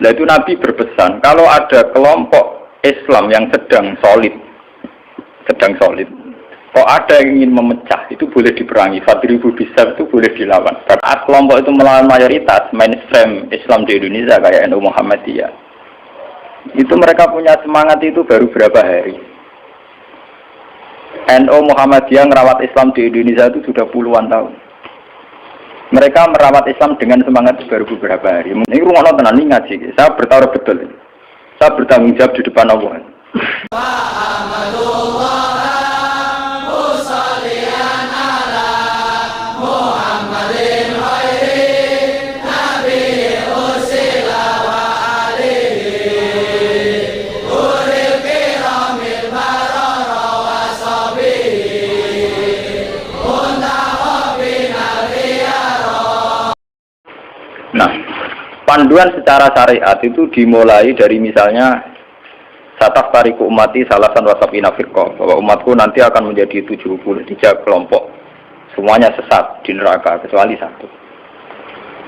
Nah itu Nabi berpesan, kalau ada kelompok Islam yang sedang solid, kok ada yang ingin memecah, itu boleh diperangi. Fadribu bisab itu boleh dilawan. Karena kelompok itu melawan mayoritas mainstream Islam di Indonesia kayak NU Muhammadiyah. Itu mereka punya semangat itu baru berapa hari. NU Muhammadiyah merawat Islam di Indonesia itu sudah puluhan tahun. Mereka merawat Islam dengan semangat baru beberapa hari. Ini rumah tenan ini ngaji. Saya bertaruh betul. Saya bertanggung jawab di depan Allah. Panduan secara syariat itu dimulai dari misalnya sataf tariku umati salasan wasabina firqah, bahwa umatku nanti akan menjadi 73 kelompok, semuanya sesat di neraka kecuali satu.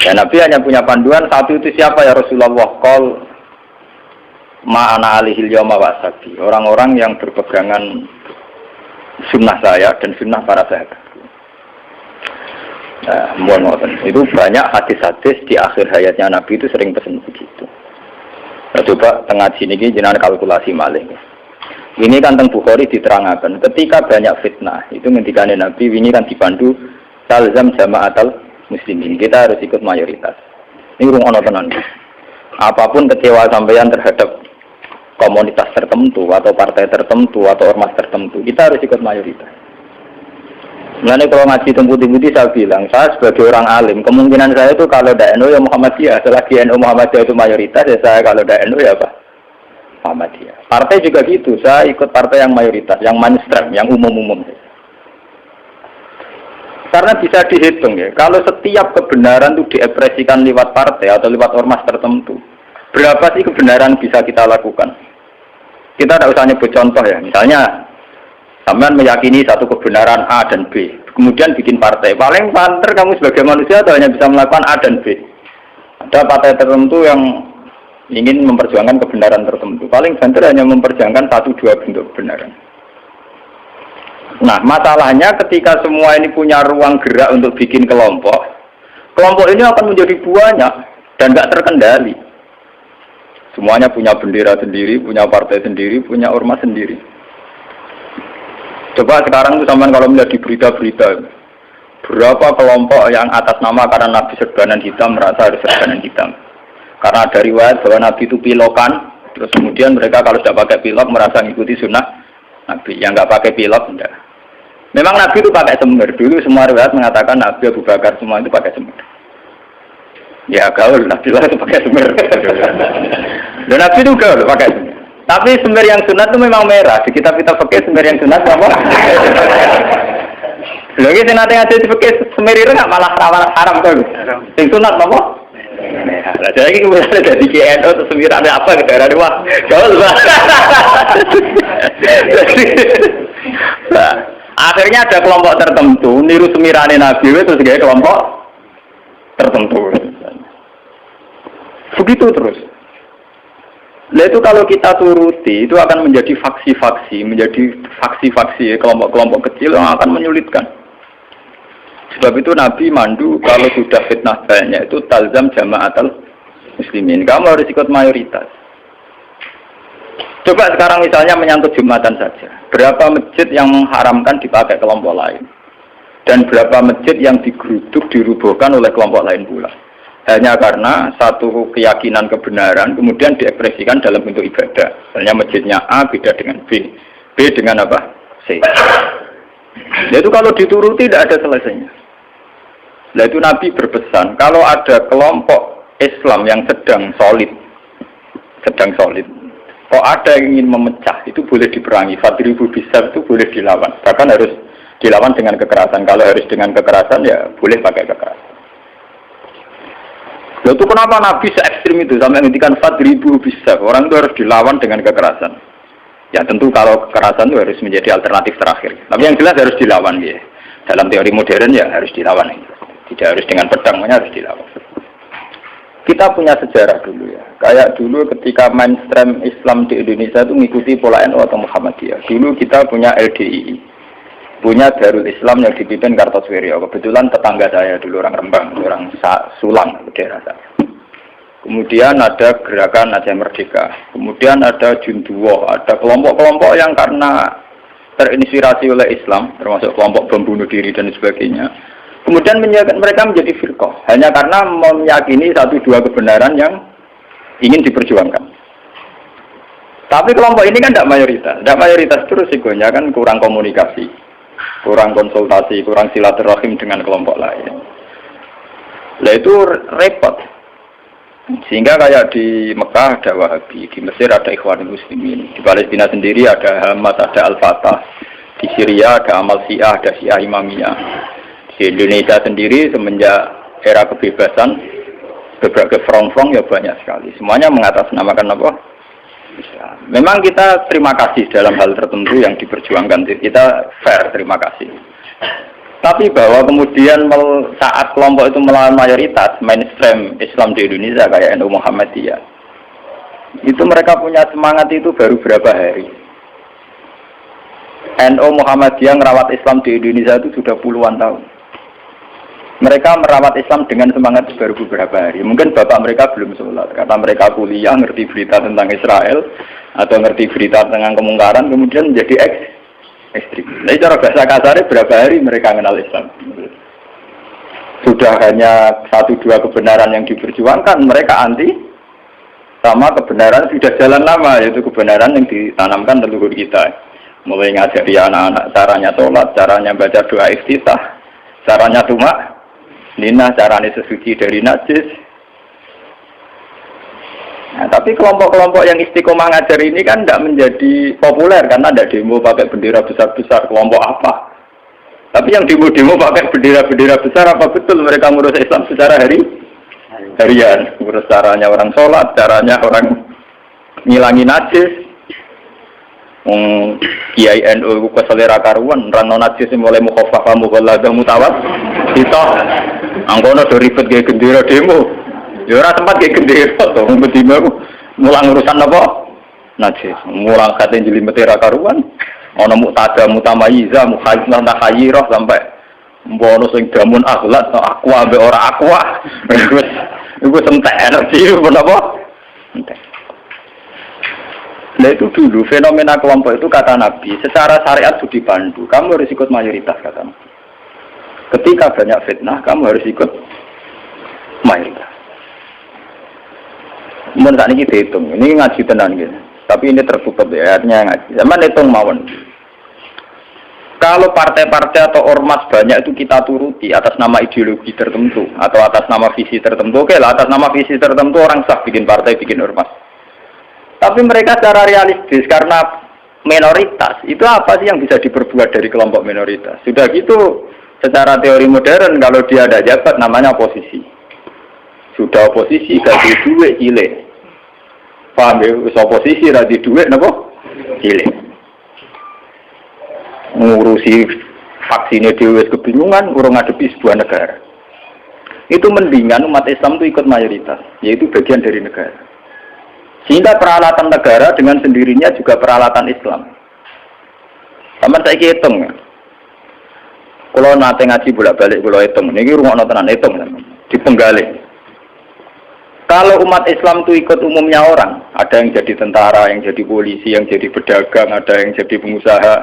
Dan Nabi hanya punya panduan satu, itu siapa ya Rasulullah? Qol ma'ana alihil yawma wasabi, orang-orang yang berpegangan sunnah saya dan sunnah para sahabat. Nah, itu banyak hadis-hadis di akhir hayatnya Nabi itu sering pesan begitu. Nah, coba tengah sini jenengan kalkulasi malih. Ini kan teng Bukhari diterangkan ketika banyak fitnah itu ngendikane Nabi ini kan dipandu talzam jama'atul muslimin, kita harus ikut mayoritas. Ini urung ana tenan. Apapun kecewa sampeyan terhadap komunitas tertentu atau partai tertentu atau ormas tertentu, kita harus ikut mayoritas. Mulanya kalau ngaji temputi-temputi saya bilang, saya sebagai orang alim, kemungkinan saya itu kalau ada NU ya Muhammadiyah, selagi NU Muhammadiyah itu mayoritas, ya saya kalau ada NU ya apa? Muhammadiyah. Partai juga gitu, saya ikut partai yang mayoritas, yang mainstream, yang umum-umum. Karena bisa dihitung ya, kalau setiap kebenaran itu diekspresikan lewat partai atau lewat ormas tertentu, berapa sih kebenaran bisa kita lakukan? Kita tidak usah nyebut contoh ya, misalnya sampean meyakini satu kebenaran A dan B, kemudian bikin partai. Paling panter kamu sebagai manusia hanya bisa melakukan A dan B. Ada partai tertentu yang ingin memperjuangkan kebenaran tertentu. Paling banter hanya memperjuangkan 1-2 bentuk kebenaran. Nah, masalahnya ketika semua ini punya ruang gerak untuk bikin kelompok, kelompok ini akan menjadi banyak dan nggak terkendali. Semuanya punya bendera sendiri, punya partai sendiri, punya ormas sendiri. Coba sekarang tuh sampean kalau melihat di berita-berita, berapa kelompok yang atas nama karena Nabi serbanan hitam merasa harus serbanan hitam. Karena ada riwayat bahwa Nabi itu pilokan, terus kemudian mereka kalau sudah pakai pilok merasa mengikuti sunnah Nabi. Yang nggak pakai pilok enggak. Memang Nabi itu pakai semir. Dulu semua riwayat mengatakan Nabi Abu Bakar semua itu pakai semir. Ya gaul, Nabi lah itu pakai semir. Dan Nabi itu gaul pakai semir. Tapi semir yang sunat itu memang merah. Di kitab-kitab fikih semir yang sunat apa? Lagi nanti ngaji di fikih semir itu nggak malah haram tuh. Yang sunat apa? Merah. Lah jadi kemudian jadi KNO atau semir ada apa ke daerah dua? Gaul lah. Nah, akhirnya ada kelompok tertentu niru semirane Nabi itu sebagai kelompok tertentu. Begitu terus. Nah itu kalau kita turuti itu akan menjadi faksi-faksi, kelompok-kelompok kecil yang akan menyulitkan. Sebab itu Nabi mandu kalau sudah fitnah banyak itu talzam jama'atul muslimin. Kamu harus ikut mayoritas. Coba sekarang misalnya menyangkut Jumatan saja. Berapa masjid yang mengharamkan dipakai kelompok lain? Dan berapa masjid yang digeruduk, dirubuhkan oleh kelompok lain pula? Hanya karena satu keyakinan kebenaran kemudian diekspresikan dalam bentuk ibadah. Misalnya masjidnya A beda dengan B, B dengan apa? C. Nah itu kalau dituruti tidak ada selesainya. Nah itu Nabi berpesan, kalau ada kelompok Islam yang sedang solid, kok ada yang ingin memecah, itu boleh diperangi. Fadribu bisab itu boleh dilawan. Bahkan harus dilawan dengan kekerasan. Kalau harus dengan kekerasan ya boleh pakai kekerasan. Lalu itu kenapa Nabi se-ekstrim itu sampai menghentikan fadribu bisab, orang itu harus dilawan dengan kekerasan. Ya tentu kalau kekerasan itu harus menjadi alternatif terakhir. Tapi yang jelas harus dilawan ya. Dalam teori modern ya harus dilawan. Tidak harus dengan pedang, harus dilawan. Kita punya sejarah dulu ya. Kayak dulu ketika mainstream Islam di Indonesia itu mengikuti pola NU atau Muhammadiyah. Dulu kita punya LDII, punya Darul Islam yang dipimpin Kartosuwiryo. Kebetulan tetangga saya dulu orang Rembang, orang Sulang, daerah saya. Kemudian ada gerakan Aceh Merdeka. Kemudian ada Junduwo, ada kelompok-kelompok yang karena terinspirasi oleh Islam, termasuk kelompok bom bunuh diri dan sebagainya. Kemudian mereka menjadi firqah hanya karena meyakini satu dua kebenaran yang ingin diperjuangkan. Tapi kelompok ini kan tidak mayoritas terus risikonya kan kurang komunikasi, kurang konsultasi, kurang silaturahim dengan kelompok lain. Nah itu repot. Sehingga kayak di Mekah ada Wahabi, di Mesir ada Ikhwanul Muslimin, di Palestina sendiri ada Hamas, ada Al-Fatah, di Syria ada Amal Syiah, ada Syiah Imamiyah. Di Indonesia sendiri semenjak era kebebasan berbagai front-front ya banyak sekali. Semuanya mengatasnamakan apa? Islam. Memang kita terima kasih dalam hal tertentu yang diperjuangkan. Kita fair, terima kasih. Tapi bahwa kemudian saat kelompok itu melawan mayoritas mainstream Islam di Indonesia kayak NU Muhammadiyah, itu mereka punya semangat itu baru berapa hari. NU Muhammadiyah merawat Islam di Indonesia itu sudah puluhan tahun. Mereka merawat Islam dengan semangat baru beberapa hari. Mungkin bapak mereka belum sholat. Kata mereka kuliah, ngerti berita tentang Israel, atau ngerti berita tentang kemungkaran, kemudian menjadi ekstrim. Nah, cara bahasa kasarnya berapa hari mereka mengenal Islam. Sudah hanya satu dua kebenaran yang diperjuangkan, mereka anti sama kebenaran sudah jalan lama, yaitu kebenaran yang ditanamkan leluhur kita. Mulai ngajari anak-anak caranya sholat, caranya baca doa iftitah, caranya tumak Nina, caranya sesuci dari najis. Nah, tapi kelompok-kelompok yang istiqomah ngajar ini kan tidak menjadi populer karena ada demo pakai bendera besar-besar. Kelompok apa? Tapi yang demo-demo pakai bendera-bendera besar, apa betul mereka ngurus Islam secara harian? Ngurus caranya orang sholat, caranya orang ngilangi najis. Kiai NU ku selera karuan, orang non najis mulai mukhafafah mughalladah mutawat. Kita angkono do ribet gawe gendera demo. Ya ora tempat gawe gendera to, bedino mulang urusan apa? Najis. Mulang kate jlimete ra karuan. Ana muktada mutamayiza, mukhayyirah takhayyirah sampai mbono sing damun akhlak aku ambek ora aqua. Iku entek energi menapa? Entek. Nah itu dulu fenomena kelompok itu kata Nabi secara syariat sudah dipandu. Kamu harus ikut mayoritas kata Nabi. Ketika banyak fitnah, kamu harus ikut mayoritas. Menurut saya ini dihitung. Ini ngaji tenan gitu. Tapi ini tertutup ya, artinya ngaji. Zaman hitung mawon. Kalau partai-partai atau ormas banyak itu kita turuti atas nama ideologi tertentu atau atas nama visi tertentu. Oke lah, atas nama visi tertentu orang sah bikin partai, bikin ormas. Tapi mereka secara realistis karena minoritas itu apa sih yang bisa diperbuat dari kelompok minoritas? Sudah gitu secara teori modern kalau dia ada jabat namanya oposisi. Sudah oposisi gaji duit cilik. Paham ya? Oposisi gaji duit napa? Cilik. Ngurusi vaksinnya dewe kebingungan urung ngadepi sebuah negara. Itu mendingan umat Islam itu ikut mayoritas, yaitu bagian dari negara. Sehingga peralatan negara dengan sendirinya juga peralatan Islam. Sama saya hitung ya. Kalau nanti ngaji bolak-balik kalau hitung, ini rumah tenan hitung di penggalih. Kalau umat Islam itu ikut umumnya orang, ada yang jadi tentara, yang jadi polisi, yang jadi pedagang, ada yang jadi pengusaha,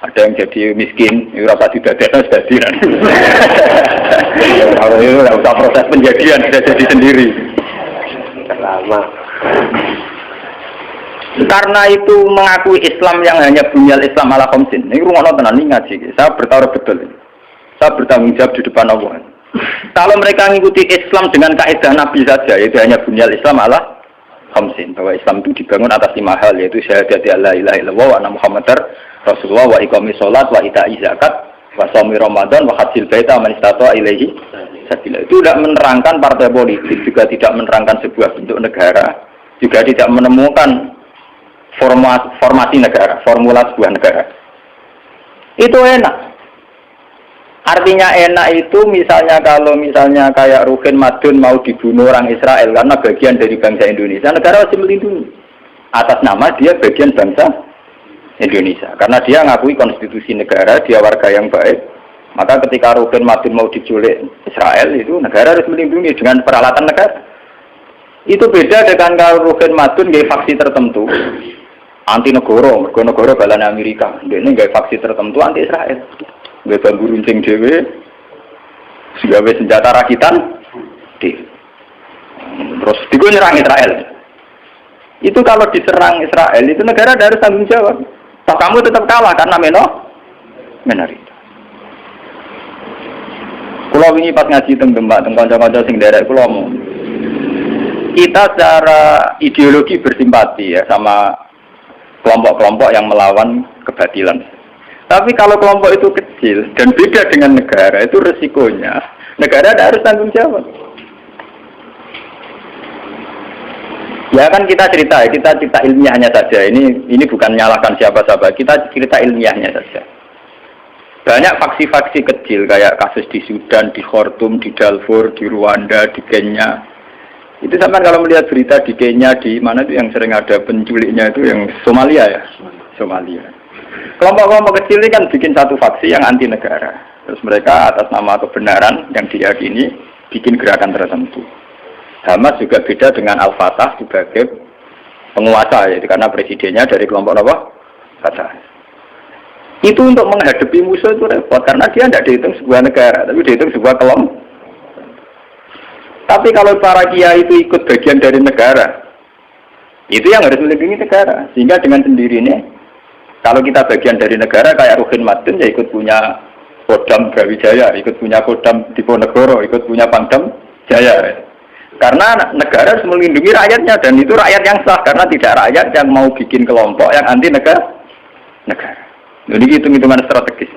ada yang jadi miskin. Ini rasa tidak ada jadi. Kalau itu nggak usah proses penjadian, sudah jadi sendiri. Lama. Karena itu mengakui Islam yang hanya bunyal Islam ala khamsin. Ini rumah tenan ini ngaji. Saya bertaruh betul. Saya bertanggung jawab di depan Allah. Kalau mereka mengikuti Islam dengan kaidah Nabi saja, yaitu hanya bunyal Islam ala khamsin, bahwa Islam itu dibangun atas 5 hal, yaitu syahadat la ilaha illallah wa anna Muhammadar Rasulullah wa iqamis shalat wa ita'iz zakat wa shaumi Ramadan wa hajjil baita man istata'a ilaihi sabila. Itu tidak menerangkan partai politik, juga tidak menerangkan sebuah bentuk negara, juga tidak menemukan formasi negara, formula sebuah negara. Itu enak. Artinya enak itu misalnya kalau misalnya kayak Ruhin Madun mau dibunuh orang Israel karena bagian dari bangsa Indonesia, negara harus melindungi atas nama dia bagian bangsa Indonesia. Karena dia ngakui konstitusi negara, dia warga yang baik. Maka ketika Ruhin Madun mau diculik Israel itu negara harus melindungi dengan peralatan negara. Itu beda dengan kalau Ruhin Madun gaya faksi tertentu anti negara balanya Amerika. Dia ini gaya faksi tertentu anti Israel. Gaya bambu runcing dewe, gawe senjata rakitan, terus digo nyerang Israel. Itu kalau diserang Israel itu negara harus tanggung jawab. Toh kamu tetap kalah karena minoritas. Kulo wingi pas ngaji teng Demak, teng kanca-kanca sing derek kulo mau. Kita secara ideologi bersimpati ya sama kelompok-kelompok yang melawan kebatilan. Tapi kalau kelompok itu kecil dan beda dengan negara, itu resikonya negara harus tanggung jawab. Ya kan kita cerita ilmiahnya saja. Ini bukan menyalahkan siapa-siapa. Kita cerita ilmiahnya saja. Banyak faksi-faksi kecil kayak kasus di Sudan, di Khartoum, di Darfur, di Rwanda, di Kenya. Itu sama kalau melihat berita di Kenya, di mana itu yang sering ada penculiknya itu yang Somalia ya, Somalia. Kelompok-kelompok kecil ini kan bikin satu faksi yang anti negara. Terus mereka atas nama kebenaran yang diyakini bikin gerakan tertentu. Hamas juga beda dengan Al-Fatah sebagai penguasa, yaitu karena presidennya dari kelompok apa? Fatah. Itu untuk menghadapi musuh itu repot, karena dia tidak dihitung sebuah negara, tapi dihitung sebuah kelompok. Tapi kalau para kiai itu ikut bagian dari negara, itu yang harus melindungi negara. Sehingga dengan sendirinya, kalau kita bagian dari negara kayak Ruhin Madun ya ikut punya Kodam Brawijaya, ikut punya Kodam Diponegoro, ikut punya Pangdam Jaya. Karena negara harus melindungi rakyatnya dan itu rakyat yang sah karena tidak rakyat yang mau bikin kelompok yang anti negara. Jadi hitung-hitungan strategis.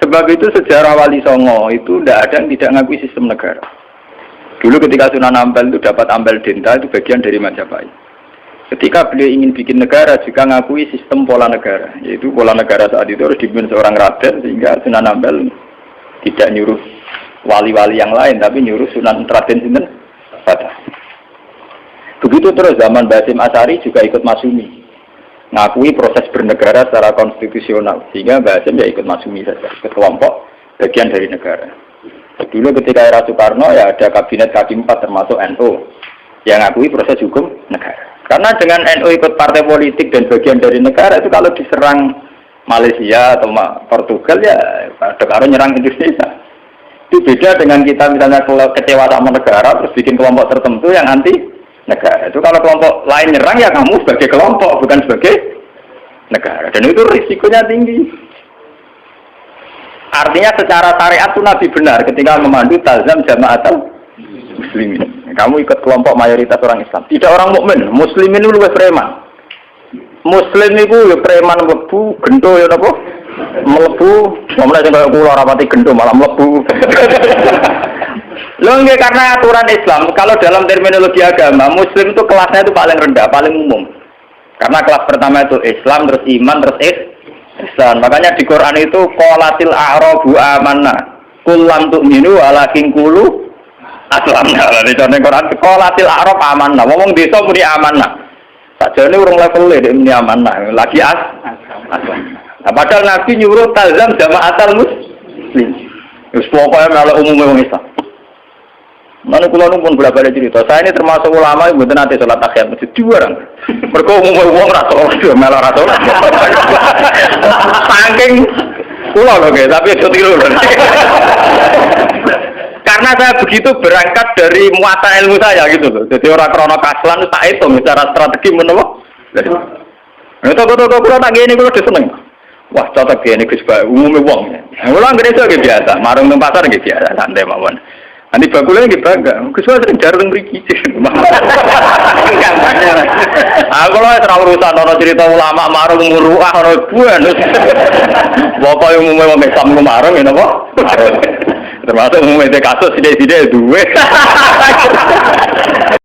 Sebab itu sejarah Wali Songo itu tidak ada yang tidak ngakui sistem negara. Dulu ketika Sunan Ampel itu dapat Ampel Denta itu bagian dari Majapahit. Ketika beliau ingin bikin negara juga ngakui sistem pola negara, yaitu pola negara saat itu harus dipimpin seorang raden sehingga Sunan Ampel tidak nyuruh wali-wali yang lain, tapi nyuruh Sunan Raden sinten Fatah. Begitu terus zaman Basim Asy'ari juga ikut Masyumi, ngakui proses bernegara secara konstitusional, sehingga Basim ya ikut Masyumi saja, ke kelompok bagian dari negara. Dulu ketika era Soekarno ya ada kabinet K4 termasuk NU yang ngakui proses hukum negara. Karena dengan NU ikut partai politik dan bagian dari negara itu kalau diserang Malaysia atau Portugal ya ada nyerang Indonesia. Itu beda dengan kita misalnya kecewa sama negara terus bikin kelompok tertentu yang anti negara. Itu kalau kelompok lain nyerang ya kamu sebagai kelompok bukan sebagai negara. Dan itu risikonya tinggi. Artinya secara syariat itu Nabi benar ketika memandu tazam jamaatul muslimin. Kamu ikut kelompok mayoritas orang Islam. Tidak orang mukmin. Muslimin itu lebih preman. Muslim itu ya preman mlebu, gento ya napa? Mlebu, mulai sing kaya kula rapati gento malah mlebu. Lho nggih karena aturan Islam, kalau dalam terminologi agama, muslim itu kelasnya itu paling rendah, paling umum. Karena kelas pertama itu Islam, terus iman, terus Islam. Makanya di Quran itu qolatil a'rabu amanna. Qul lam tu'minu walakin qulu aslamna. Lah dene Quran qolatil a'rab amanna. Wong desa muni amanna. Sajane urung level e muni amanna, lagi aslam. Nah, padahal Nabi nyuruh tazam jamaatul muslim. Wis pokoke melok umume wong Islam. Mana kula pun bolak-balik cerita. Saya ini termasuk ulama yang mboten nate salat tahiyat masjid diwarang. Mergo umume wong ra salat melok ra salat. Saking kula lho nggih, tapi aja tiru lho. Karena saya begitu berangkat dari muata ilmu saya gitu loh. Jadi orang krono kaslan tak hitung secara strategi menapa. Nah, toko-toko kula tak ngene kula seneng. Wah, cocok ngene Gus Pak, umume wong. Kula gereja nggih biasa, marung nang pasar nggih biasa, santai mawon. Nanti bakule nggih bangga. Gus Pak sering jarang mriki. Aku lho ora urusan ana cerita ulama marung muruah ora buan. Bapak yang umume wong Islam marung ya napa? Termasuk umumnya kasus sida-sida duwe.